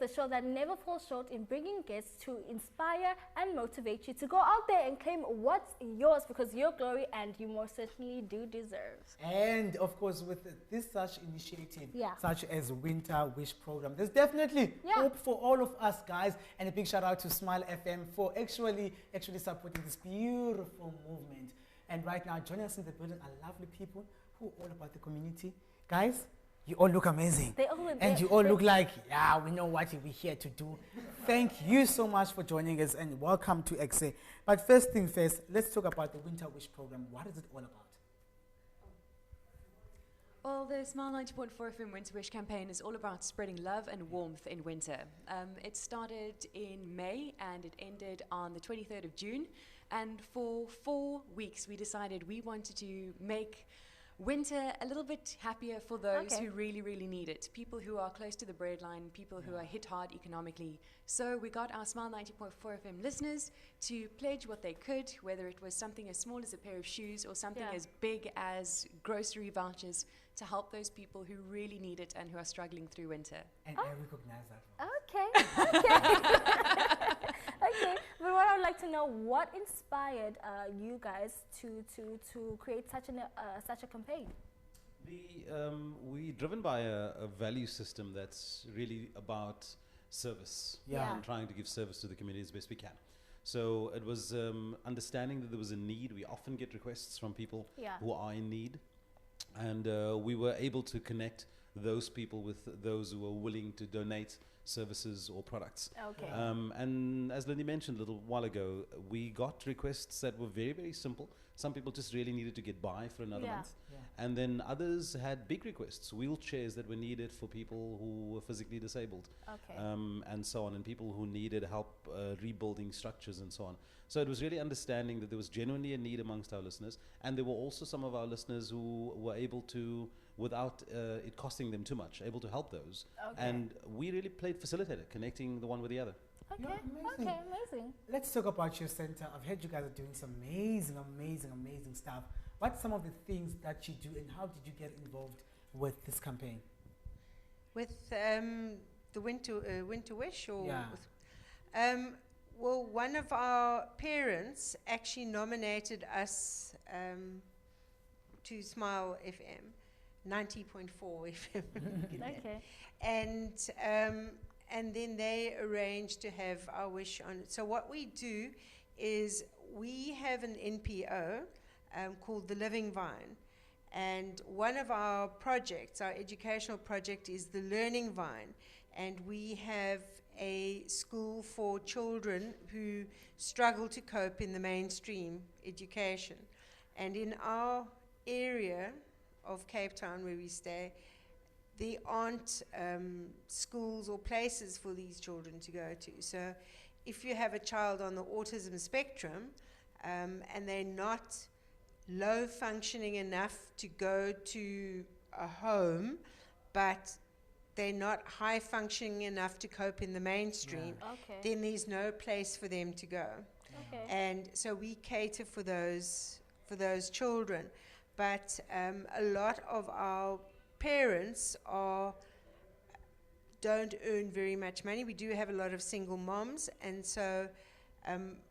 the show that never falls short in bringing guests to inspire and motivate you to go out there and claim what's yours, because your glory and you most certainly do deserve. And of course, with this such initiative, Yeah. such as Winter Wish program, there's definitely hope for all of us, guys. And a big shout out to Smile FM for actually supporting this beautiful movement. And right now, joining us in the building are lovely people who are all about the community. Guys, you all look amazing. And you all look like, yeah, we know what we're here to do. Thank you so much for joining us and welcome to Ekse. But first thing first, let's talk about the Winter Wish program. What is it all about? Well, the Smile 90.4 FM Winter Wish campaign is all about spreading love and warmth in winter. It started in May and it ended on the 23rd of June. And for 4 weeks, we decided we wanted to make winter a little bit happier for those who really, really need it. People who are close to the breadline, people who are hit hard economically. So we got our Smile 90.4 FM listeners to pledge what they could, whether it was something as small as a pair of shoes or something as big as grocery vouchers, to help those people who really need it and who are struggling through winter. And I recognize that. Okay. But what I would like to know, what inspired you guys to create such a campaign? We're driven by a value system that's really about service and trying to give service to the community as best we can. So it was understanding that there was a need. We often get requests from people who are in need. And we were able to connect those people with those who were willing to donate services or products. And as Lindy mentioned a little while ago, we got requests that were very, very simple. Some people just really needed to get by for another month. And then others had big requests, wheelchairs that were needed for people who were physically disabled, and so on, and people who needed help rebuilding structures and so on. So it was really understanding that there was genuinely a need amongst our listeners, and there were also some of our listeners who were able to, without it costing them too much, able to help those. And we really played facilitator, connecting the one with the other. Amazing. Let's talk about your center. I've heard you guys are doing some amazing stuff. What's some of the things that you do, and how did you get involved with this campaign? With the Winter Wish, or well, one of our parents actually nominated us to Smile FM, 90.4 FM. And then they arranged to have our wish on it. So what we do is we have an NPO called the Living Vine. And one of our projects, our educational project, is the Learning Vine. And we have a school for children who struggle to cope in the mainstream education. And in our area of Cape Town where we stay, there aren't schools or places for these children to go to. So if you have a child on the autism spectrum and they're not low functioning enough to go to a home, but they're not high functioning enough to cope in the mainstream, then there's no place for them to go. And so we cater for those children. But a lot of our parents don't earn very much money. We do have a lot of single moms, and so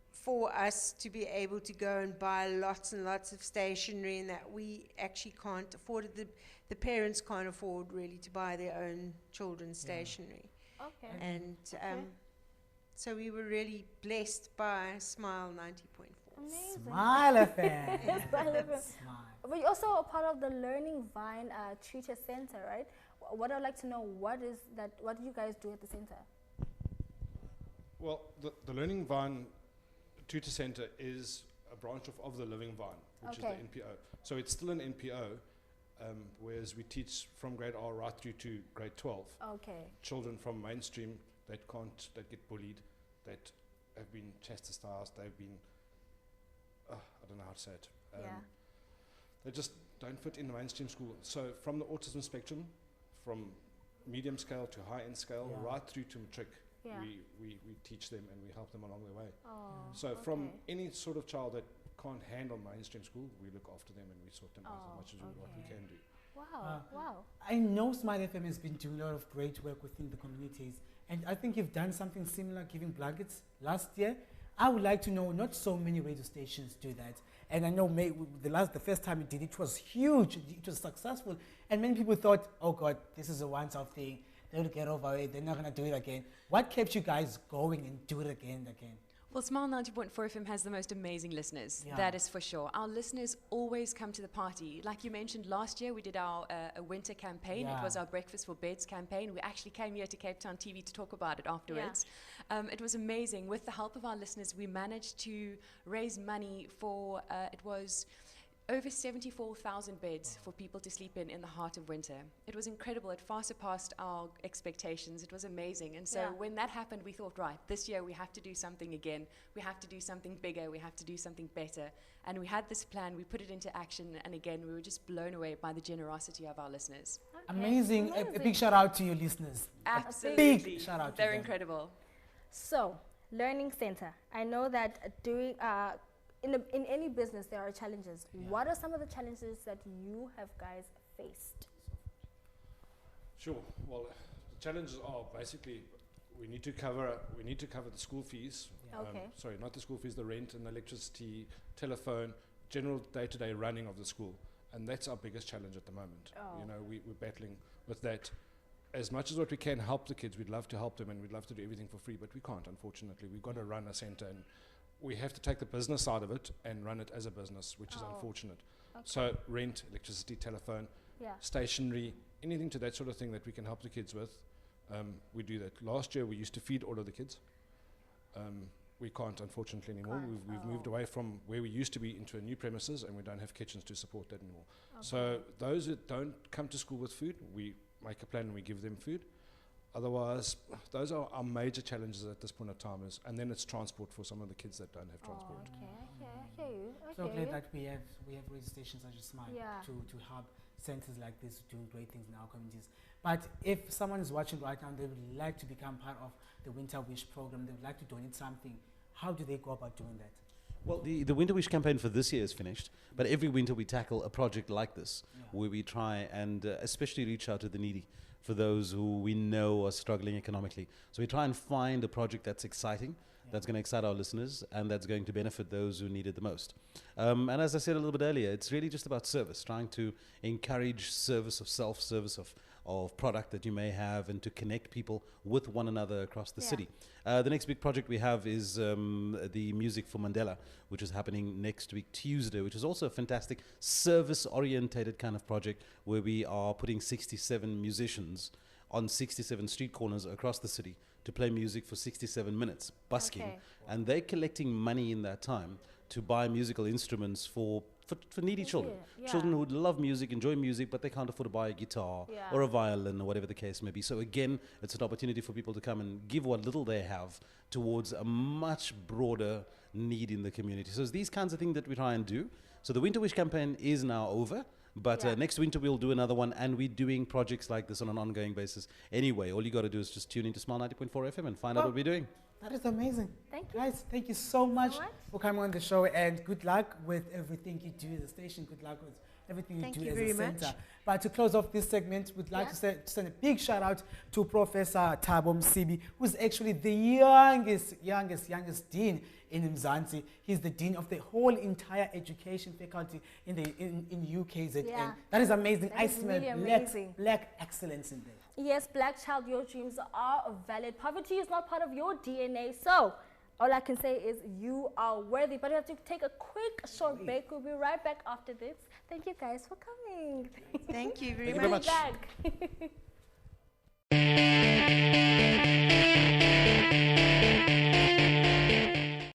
for us to be able to go and buy lots and lots of stationery, and that we actually can't afford it, the parents can't afford really to buy their own children's stationery. And so we were really blessed by Smile 90.4. Amazing. Smile FM. Smile. But you're also a part of the Learning Vine Tutor Center, right? What I'd like to know, what do you guys do at the center? Well, the Learning Vine Tutor Center is a branch of the Living Vine, which is the NPO. So it's still an NPO, whereas we teach from grade R right through to grade 12. Children from mainstream that get bullied, that have been chastised, they've been, I don't know how to say it. They just don't fit in the mainstream school. So from the autism spectrum, from medium scale to high end scale, right through to matric, we teach them and we help them along their way. So from any sort of child that can't handle mainstream school, we look after them and we sort them out as much as what we can do. Wow. I know Smile FM has been doing a lot of great work within the communities, And I think you've done something similar, giving blankets last year. I would like to know, not so many radio stations do that. And I know the first time you did it was huge, it was successful. And many people thought, oh God, this is a once-off thing. They'll get over it, they're not gonna do it again. What kept you guys going and do it again and again? Well, Smile 90.4 FM has the most amazing listeners. Yeah. That is for sure. Our listeners always come to the party. Like you mentioned, last year we did our a winter campaign. Yeah. It was our Breakfast for Beds campaign. We actually came here to Cape Town TV to talk about it afterwards. It was amazing. With the help of our listeners, we managed to raise money for, it was over 74,000 beds for people to sleep in the heart of winter. It was incredible. It far surpassed our expectations. It was amazing. And so when that happened, we thought, right, this year we have to do something again. We have to do something bigger. We have to do something better. And we had this plan. We put it into action. And again, we were just blown away by the generosity of our listeners. Okay. Amazing. A big shout out to your listeners. Absolutely. Big shout out to They're them. incredible. So, Learning Center. I know that doing in any business there are challenges. Yeah. What are some of the challenges that you have guys faced? Sure. Well, the challenges are basically we need to cover the school fees. Yeah. Okay. Sorry, not the school fees, the rent and electricity, telephone, general day-to-day running of the school, and that's our biggest challenge at the moment. Oh. You know, we're battling with that. As much as what we can help the kids, we'd love to help them and we'd love to do everything for free, but we can't, unfortunately. We've got to run a centre and we have to take the business side of it and run it as a business, which is unfortunate. Okay. So rent, electricity, telephone, stationery, anything to that sort of thing that we can help the kids with, we do that. Last year we used to feed all of the kids. We can't, unfortunately, anymore. We've moved away from where we used to be into a new premises and we don't have kitchens to support that anymore. Okay. So those that don't come to school with food, we make a plan and we give them food. Otherwise, those are our major challenges at this point of time. And then it's transport for some of the kids that don't have transport. Okay, I hear you. So glad that we have radio stations such as Smile to help centers like this doing great things in our communities. But if someone is watching right now and they would like to become part of the Winter Wish program, they would like to donate something, how do they go about doing that? Well, the Winter Wish campaign for this year is finished, but every winter we tackle a project like this where we try and especially reach out to the needy, for those who we know are struggling economically. So we try and find a project that's exciting, that's going to excite our listeners, and that's going to benefit those who need it the most. And as I said a little bit earlier, it's really just about service, trying to encourage service of self, service of product that you may have, and to connect people with one another across the city. The next big project we have is the Music for Mandela, which is happening next week, Tuesday, which is also a fantastic service-orientated kind of project where we are putting 67 musicians on 67 street corners across the city to play music for 67 minutes, busking. And they're collecting money in that time to buy musical instruments for needy children. Children who would love music, enjoy music, but they can't afford to buy a guitar or a violin or whatever the case may be. So again, it's an opportunity for people to come and give what little they have towards a much broader need in the community. So it's these kinds of things that we try and do. So the Winter Wish campaign is now over. But next winter we'll do another one, and we're doing projects like this on an ongoing basis. Anyway, all you got to do is just tune into Smile 90.4 FM and find out what we're doing. That is amazing. Thank you. Guys, thank you so much for coming on the show, and good luck with everything you do at the station. Good luck with everything you do as a center. But to close off this segment, we'd like to send a big shout out to Professor Thabo Msibi, who's actually the youngest dean in Mzansi. He's the dean of the whole entire education faculty in UKZN. That is amazing. That I is smell really black excellence in there. Yes, Black child, your dreams are valid. Poverty is not part of your DNA. So all I can say is you are worthy. But we have to take a quick short break. We'll be right back after this. Thank you guys for coming. Thank you very Thank you very much. much. Back.